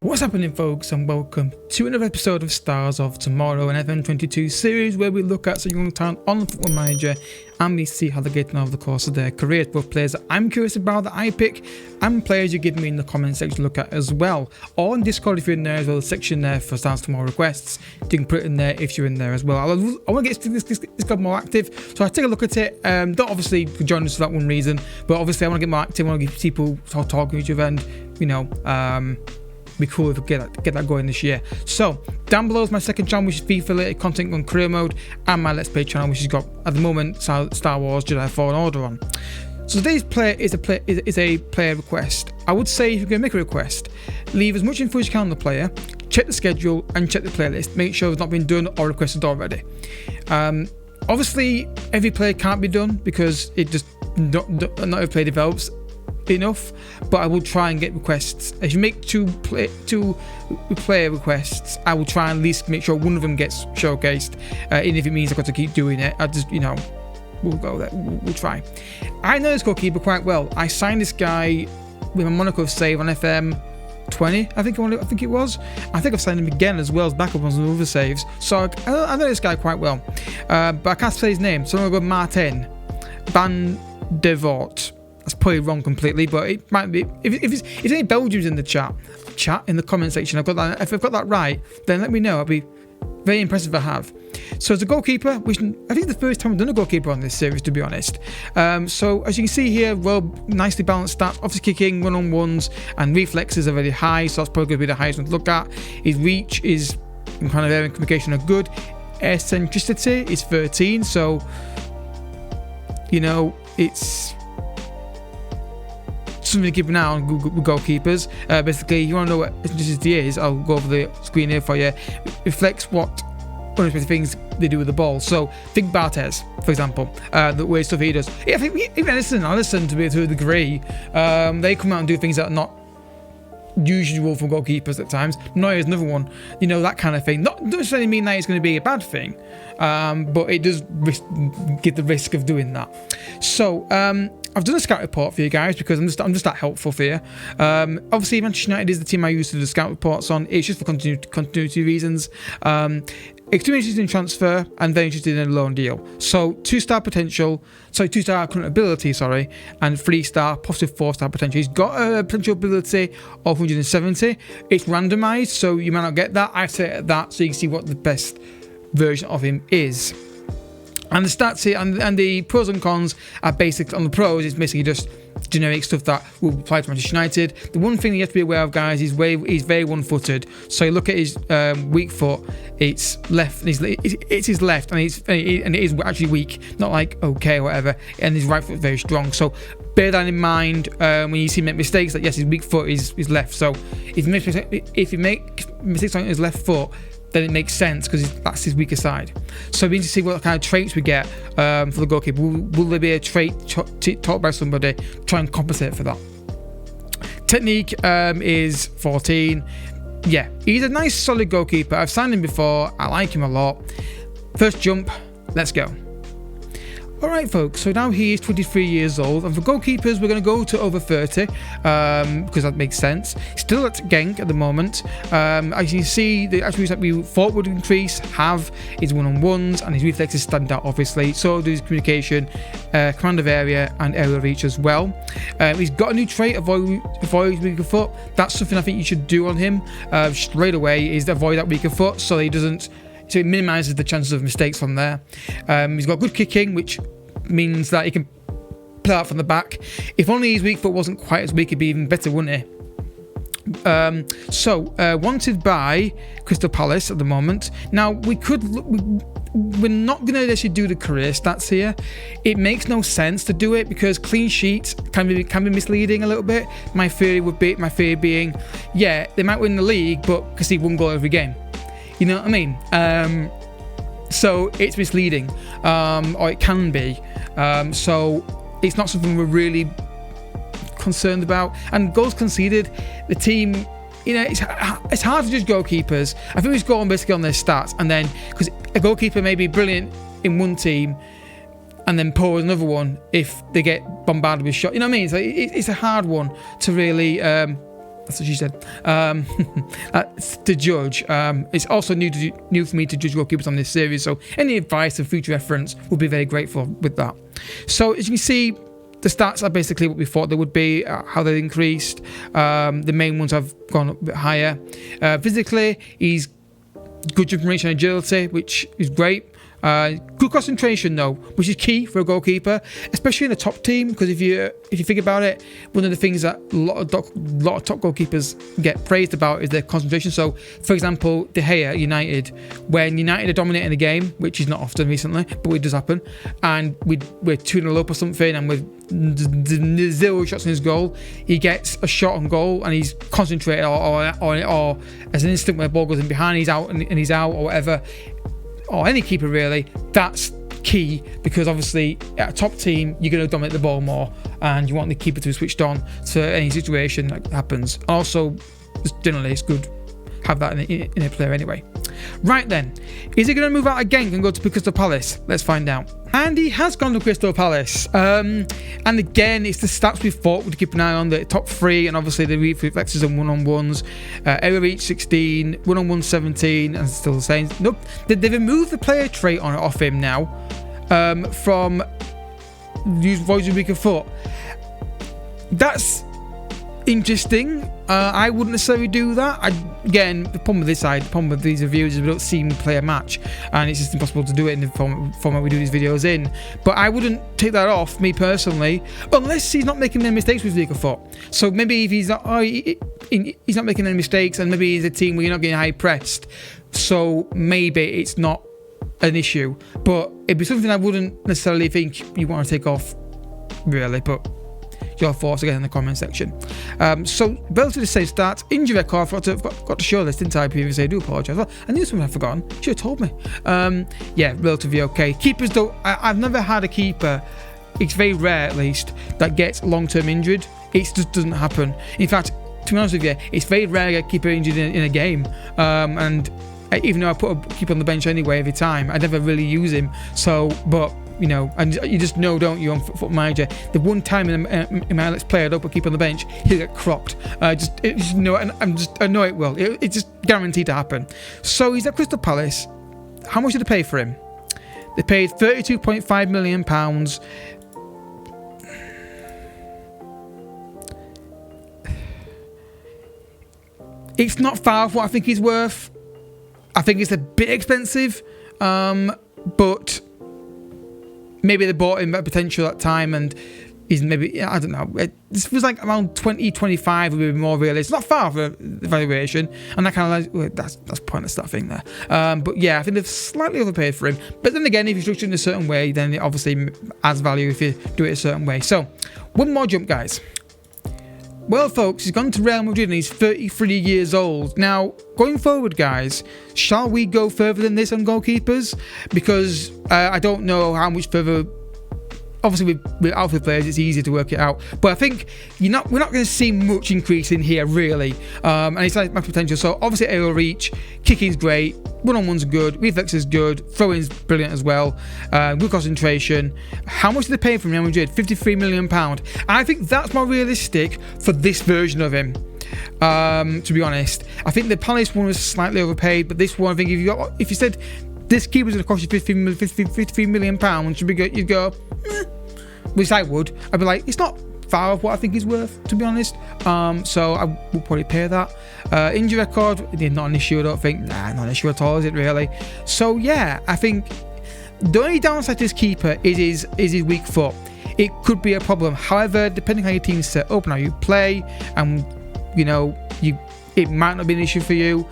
What's happening, folks, and welcome to another episode of Stars of Tomorrow, an FM22 series where we look at some young talent on the Football Manager and we see how they're getting over the course of their careers, both players that I'm curious about that I pick and players you give me in the comment section to look at as well. Or in Discord if you're in there as well, a section there for Stars of Tomorrow requests. You can put it in there if you're in there as well. I want to get this club more active, so I take a look at it. Don't obviously join us for that one reason, but obviously I want to get more active. I want to give people talking to each other and, you know, be cool if we get that going this year. So down below is my second channel, which is FIFA related content on career mode, and my Let's Play channel, which has got at the moment Star Wars Jedi Fallen Order on. So today's player is a player request. I would say if you're going to make a request, leave as much info as you can on the player, check the schedule and check the playlist, make sure it's not been done or requested already. Obviously every player can't be done because it just not every player develops enough, but I will try and get requests. If you make two player requests, I will try and at least make sure one of them gets showcased, even if it means I've got to keep doing it. I just, you know, we'll go there, we'll try. I know this goalkeeper quite well. I signed this guy with a Monaco save on FM20, I think it was. I think I've signed him again as well as backup on some other saves, so I know this guy quite well, but I can't say his name, so I'm going to go Maarten Vandevoordt. That's probably wrong completely, but it might be. If any Belgians in the chat in the comment section, if I've got that right, then let me know. I'll be very impressed if I have. So as a goalkeeper, which I think the first time I've done a goalkeeper on this series, to be honest. So as you can see here, well, nicely balanced stats. Obviously kicking, one-on-ones, and reflexes are very high, so that's probably going to be the highest one to look at. His reach is and kind of air and communication are good. Eccentricity is 13, so you know it's something to keep an eye on with goalkeepers. Basically, you want to know what eccentricity is, I'll go over the screen here for you. It reflects what unexpected things they do with the ball. So think Barthez, for example, the way stuff he does. I think even Alisson to a degree, they come out and do things that are not usual for goalkeepers at times. Neuer is another one, you know, that kind of thing. Not doesn't necessarily mean that it's going to be a bad thing, but it does get the risk of doing that. So I've done a scout report for you guys because I'm just that helpful for you. Obviously, Manchester United is the team I use to do the scout reports on. It's just for continuity reasons. Extremely interested in transfer and very interested in a loan deal. So 2-star current ability, and 3-star, positive 4-star potential. He's got a potential ability of 170. It's randomized, so you might not get that. I set it at that so you can see what the best version of him is. And the stats here and the pros and cons are basic. On the pros, it's basically just generic stuff that will apply to Manchester United. The one thing you have to be aware of, guys, is he's very one-footed. So you look at his weak foot, it's left. It's his left, and it is actually weak, not like okay or whatever. And his right foot is very strong. So bear that in mind when you see him make mistakes. That yes, his weak foot is left. So if he makes mistakes on his left foot, then it makes sense because that's his weaker side. So we need to see what kind of traits we get for the goalkeeper. Will there be a trait taught by somebody to try and compensate for that? Technique is 14. Yeah, he's a nice solid goalkeeper. I've signed him before. I like him a lot. First jump, let's go. Alright folks, so now he is 23 years old, and for goalkeepers we're going to go to over 30 because that makes sense. Still at Genk at the moment. As you can see, the attributes that we thought would increase have his one-on-ones, and his reflexes stand out obviously. So does his communication, command of area and aerial reach as well. He's got a new trait, avoid weaker foot. That's something I think you should do on him straight away, is to avoid that weaker foot so he doesn't. So it minimises the chances of mistakes from there. He's got good kicking, which means that he can play out from the back. If only his weak foot wasn't quite as weak, it'd be even better, wouldn't it? Wanted by Crystal Palace at the moment. Now, we're not going to actually do the career stats here. It makes no sense to do it because clean sheets can be misleading a little bit. My theory being, yeah, they might win the league, but concede 1 goal every game. You know what I mean? So it's misleading, or it can be. So it's not something we're really concerned about. And goals conceded, the team, you know, it's hard to judge goalkeepers. I think we just go on basically on their stats, and then because a goalkeeper may be brilliant in one team and then poor as another one if they get bombarded with shots. You know what I mean? It's a hard one to really That's what she said. To judge. It's also new for me to judge goalkeepers on this series, so any advice and future reference would be very grateful with that. So as you can see, the stats are basically what we thought they would be, how they increased. The main ones have gone up a bit higher. Physically, he's good jump range and agility, which is great. Good concentration though, which is key for a goalkeeper, especially in a top team, because if you think about it, one of the things that a lot of top goalkeepers get praised about is their concentration. So for example, De Gea at United, when United are dominating the game, which is not often recently, but it does happen, and we're 2-0 up or something, and with 0 shots in his goal, he gets a shot on goal and he's concentrated, or as an instant where the ball goes in behind, he's out and he's out, or whatever. Or any keeper really, that's key, because obviously at a top team you're going to dominate the ball more and you want the keeper to be switched on to any situation that happens. Also, generally it's good to have that in a player anyway. Right then, is he going to move out again and go to Crystal Palace? Let's find out. And he has gone to Crystal Palace. And again, it's the stats we thought we'd keep an eye on, the top 3, and obviously the reflexes and one-on-ones. Error reach 16, one-on-one 17, and still the same. Nope, they've removed the player trait off him now from use voice of weaker foot. That's interesting. I wouldn't necessarily do that. Again, the problem with these reviews is we don't see him play a match, and it's just impossible to do it in the format we do these videos in. But I wouldn't take that off, me personally, unless he's not making any mistakes with weaker foot. So maybe if he's not making any mistakes, and maybe he's a team where you're not getting high pressed, so maybe it's not an issue. But it'd be something I wouldn't necessarily think you want to take off, really. But your thoughts again in the comment section. So relatively the same stats. Injury record, I forgot to show this, didn't I previously? I do apologise. I knew something I'd forgotten. Should have told me. Yeah, relatively okay. Keepers though, I've never had a keeper, it's very rare at least, that gets long-term injured. It just doesn't happen. In fact, to be honest with you, it's very rare to get a keeper injured in a game. And even though I put a keeper on the bench anyway every time, I never really use him. So, but you know, and you just know, don't you, on Football Manager, the one time in my Let's Play I don't put keeper on the bench, he'll get cropped. Just know, and I know it will. It's just guaranteed to happen. So he's at Crystal Palace. How much did they pay for him? They paid £32.5 million. It's not far off what I think he's worth. I think it's a bit expensive, but maybe they bought him at potential at time, and he's maybe, I don't know. This feels like around 20-25 would be more realistic. It's not far for the valuation, and that kind of like, that's pointless, that thing there. But yeah, I think they've slightly overpaid for him. But then again, if you structure it in a certain way, then it obviously adds value if you do it a certain way. So, one more jump, guys. Well, folks, he's gone to Real Madrid and he's 33 years old. Now, going forward, guys, shall we go further than this on goalkeepers? Because I don't know how much further. Obviously, with alpha players, it's easier to work it out. But I think we're not going to see much increase in here, really. And it's like max potential. So, obviously, aerial reach, kicking's great, one-on-one's good, reflex is good, throw-in's brilliant as well, good concentration. How much did they pay for Real Madrid? £53 million. And I think that's more realistic for this version of him. To be honest, I think the Palace one was slightly overpaid, but this one, I think if you said this keeper's going to cost you £53 million, you'd go, which I would. I'd be like, it's not far off what I think he's worth, to be honest. So I would probably pay that. Injury record, not an issue, I don't think. Nah, not an issue at all, is it really? So yeah, I think the only downside to this keeper is his weak foot. It could be a problem. However, depending how your team's set up and how you play, and you know, it might not be an issue for you.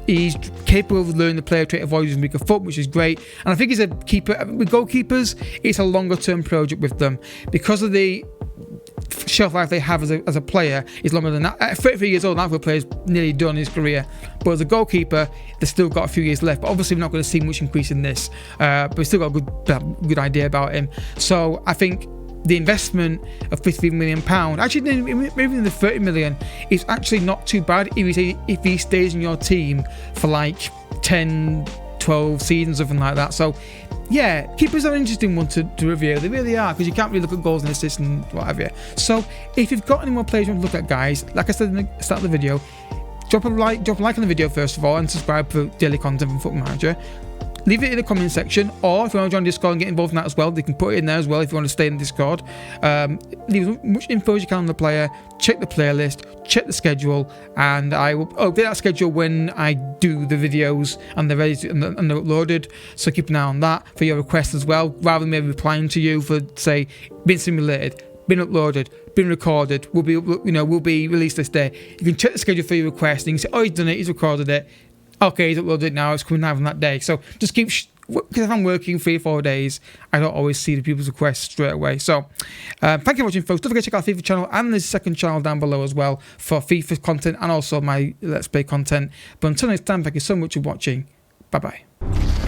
He's capable of learning the player trait of avoiding weaker foot, which is great. And I think he's a keeper. With goalkeepers, it's a longer term project with them because of the shelf life they have as a player is longer than that. At 33 years old, an alpha player is nearly done his career. But as a goalkeeper, they've still got a few years left. But obviously, we're not going to see much increase in this. But we've still got a good idea about him. So I think the investment of £53 million, actually maybe in the 30 million, is actually not too bad if he stays in your team for like 10 12 seasons, something like that. So yeah, keepers are an interesting one to review. They really are, because you can't really look at goals and assists and what have you. So if you've got any more players you want to look at, guys, like I said in the start of the video, drop a like on the video first of all, and subscribe for daily content from Football Manager. Leave it in the comment section, or if you want to join Discord and get involved in that as well, they can put it in there as well if you want to stay in Discord. Leave as much info as you can on the player, check the playlist, check the schedule, and I will update that schedule when I do the videos and they're ready to, and they're uploaded. So keep an eye on that for your requests as well, rather than maybe replying to you for, say, been simulated, been uploaded, been recorded, will be released this day. You can check the schedule for your request, and you can say, oh, he's done it, he's recorded it. Okay, he's uploaded it now, it's coming live on that day. So just keep, because if I'm working 3 or 4 days, I don't always see the people's requests straight away. So thank you for watching, folks. Don't forget to check out the FIFA channel, and there's a second channel down below as well for FIFA content and also my Let's Play content. But until next time, thank you so much for watching. Bye bye.